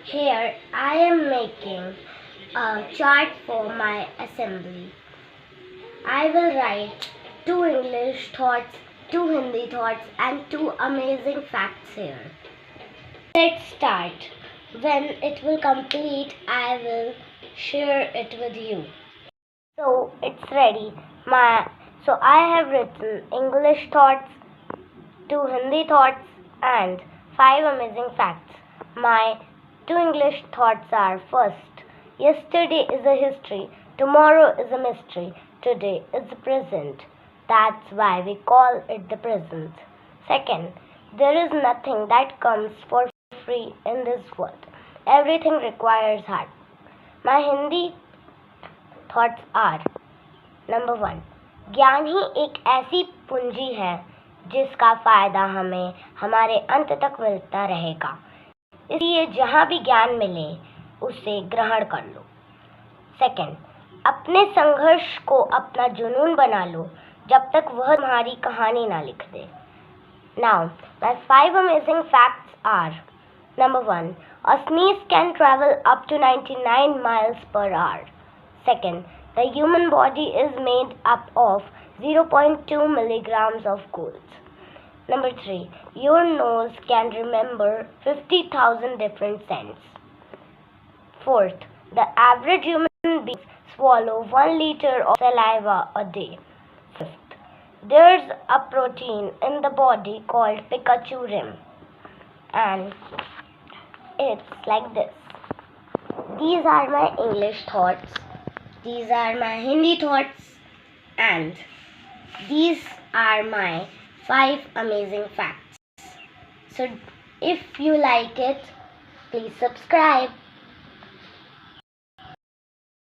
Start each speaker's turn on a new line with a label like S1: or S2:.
S1: Here I am making a chart for my assembly. I will write 2 English thoughts, 2 Hindi thoughts and 2 amazing facts here. Let's start. When it will complete, I will share it with you. So it's ready. So I have written English thoughts, 2 Hindi thoughts and 5 amazing facts. My 2 English thoughts are: first, yesterday is a history, tomorrow is a mystery, today is the present. That's why we call it the present. Second, there is nothing that comes for free in this world. Everything requires hard. My Hindi thoughts are: number 1, ज्ञान ही एक ऐसी पूंजी है जिसका फायदा हमें हमारे अंत तक मिलता रहेगा, इसलिए जहाँ भी ज्ञान मिले उसे ग्रहण कर लो। सेकंड, अपने संघर्ष को अपना जुनून बना लो जब तक वह तुम्हारी कहानी ना लिख दे। Now, my 5 amazing facts are: number 1, a sneeze can travel up to 99 miles per hour. Second, the human body is made up of 0.2 milligrams of gold. Number 3, your nose can remember 50,000 different scents. Fourth, the average human being swallow 1 liter of saliva a day. Fifth, there's a protein in the body called picachurim, and it's like this. These are my English thoughts, these are my Hindi thoughts, and these are my 5 amazing facts. So if you like it, please subscribe.